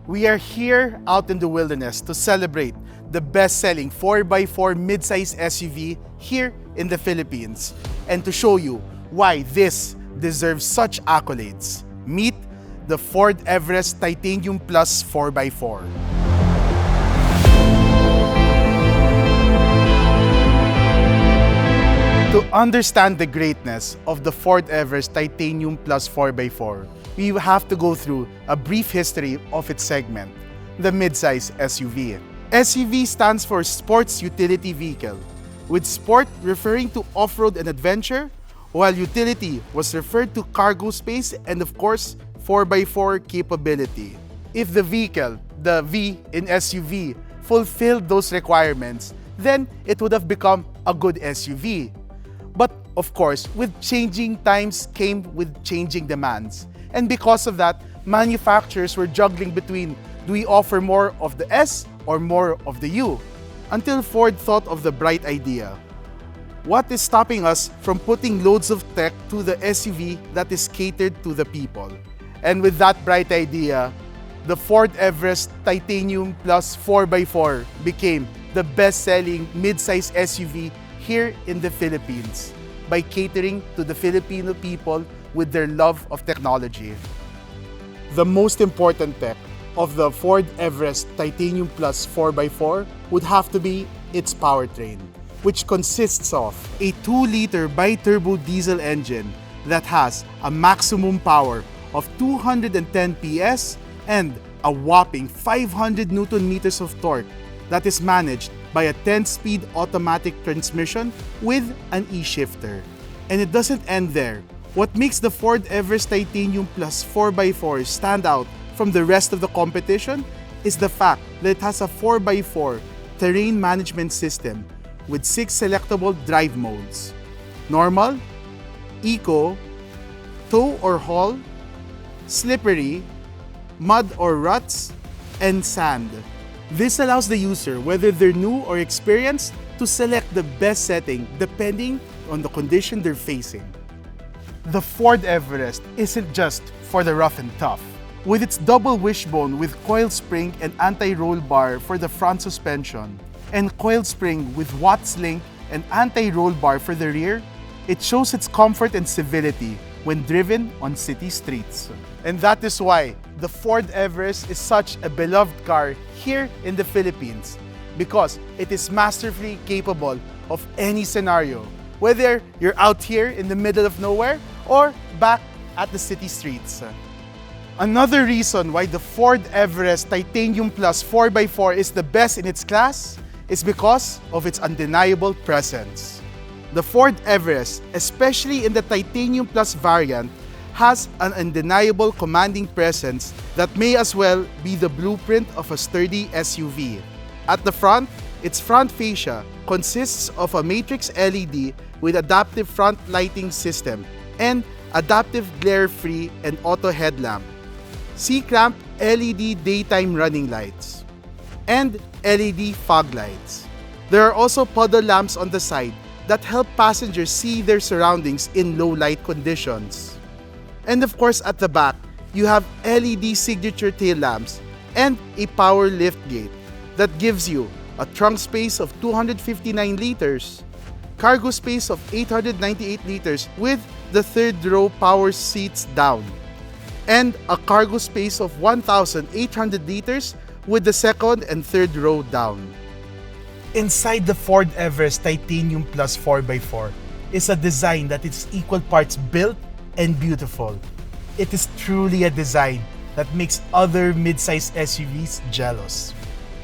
We are here out in the wilderness to celebrate the best-selling 4x4 midsize SUV here in the Philippines and to show you why this deserves such accolades. Meet the Ford Everest Titanium Plus 4x4. To understand the greatness of the Ford Everest Titanium Plus 4x4, we have to go through a brief history of its segment, the midsize SUV. SUV stands for Sports Utility Vehicle, with sport referring to off-road and adventure, while utility was referred to cargo space and of course 4x4 capability. If the vehicle, the V in SUV, fulfilled those requirements, then it would have become a good SUV. But of course, with changing times came with changing demands. And because of that, manufacturers were juggling between, do we offer more of the S or more of the U? Until Ford thought of the bright idea. What is stopping us from putting loads of tech to the SUV that is catered to the people? And with that bright idea, the Ford Everest Titanium Plus 4x4 became the best-selling mid-size SUV here in the Philippines by catering to the Filipino people with their love of technology. The most important tech of the Ford Everest Titanium Plus 4x4 would have to be its powertrain, which consists of a 2-liter bi-turbo diesel engine that has a maximum power of 210 PS and a whopping 500 Nm of torque that is managed by a 10-speed automatic transmission with an e-shifter. And it doesn't end there. What makes the Ford Everest Titanium Plus 4x4 stand out from the rest of the competition is the fact that it has a 4x4 terrain management system with 6 selectable drive modes: normal, eco, tow or haul, slippery, mud or ruts, and sand. This allows the user, whether they're new or experienced, to select the best setting depending on the condition they're facing. The Ford Everest isn't just for the rough and tough. With its double wishbone with coil spring and anti-roll bar for the front suspension, and coil spring with Watts link and anti-roll bar for the rear, it shows its comfort and civility when driven on city streets. And that is why the Ford Everest is such a beloved car here in the Philippines, because it is masterfully capable of any scenario, whether you're out here in the middle of nowhere or back at the city streets. Another reason why the Ford Everest Titanium Plus 4x4 is the best in its class is because of its undeniable presence. The Ford Everest, especially in the Titanium Plus variant, has an undeniable commanding presence that may as well be the blueprint of a sturdy SUV. At the front, its front fascia consists of a matrix LED with adaptive front lighting system and adaptive glare-free and auto headlamp, C-clamp LED daytime running lights, and LED fog lights. There are also puddle lamps on the side that help passengers see their surroundings in low light conditions. And of course, at the back, you have LED signature tail lamps and a power lift gate that gives you a trunk space of 259 liters, cargo space of 898 liters with the third row power seats down, and a cargo space of 1,800 liters with the second and third row down. Inside the Ford Everest Titanium Plus 4x4 is a design that is equal parts built and beautiful. It is truly a design that makes other mid-size SUVs jealous.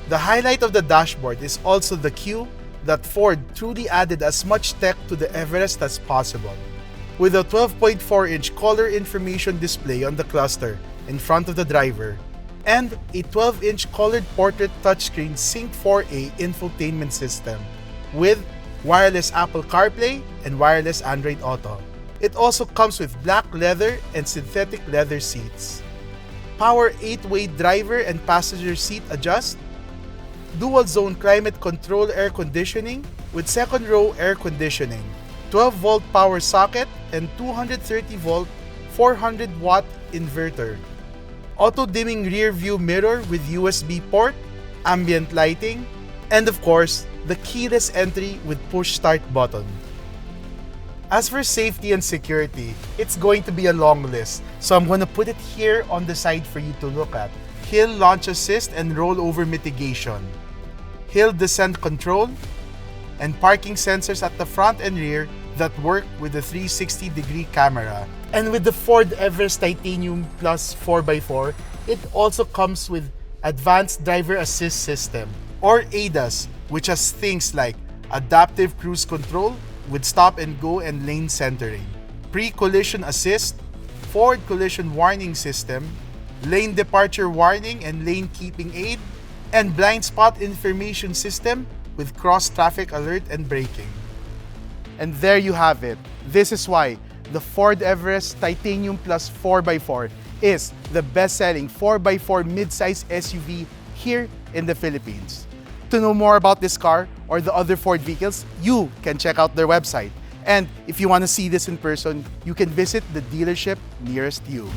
The highlight of the dashboard is also the Q that Ford truly added as much tech to the Everest as possible. With a 12.4-inch color information display on the cluster in front of the driver, and a 12-inch colored portrait touchscreen Sync 4A infotainment system with wireless Apple CarPlay and wireless Android Auto. It also comes with black leather and synthetic leather seats. Power 8-way driver and passenger seat adjust, dual-zone climate control air conditioning with second-row air conditioning, 12-volt power socket, and 230-volt 400-watt inverter. auto-dimming rear view mirror with USB port, ambient lighting, and of course, the keyless entry with push start button. As for safety and security, it's going to be a long list, so I'm going to put it here on the side for you to look at. Hill launch assist and rollover mitigation, hill descent control, and parking sensors at the front and rear that work with the 360-degree camera. And with the Ford Everest Titanium Plus 4x4, it also comes with Advanced Driver Assist System, or ADAS, which has things like adaptive cruise control with stop and go and lane centering, pre-collision assist, forward collision warning system, lane departure warning and lane keeping aid, and blind spot information system with cross-traffic alert and braking. And there you have it. This is why the Ford Everest Titanium Plus 4x4 is the best-selling 4x4 midsize SUV here in the Philippines. To know more about this car or the other Ford vehicles, you can check out their website. And if you want to see this in person, you can visit the dealership nearest you.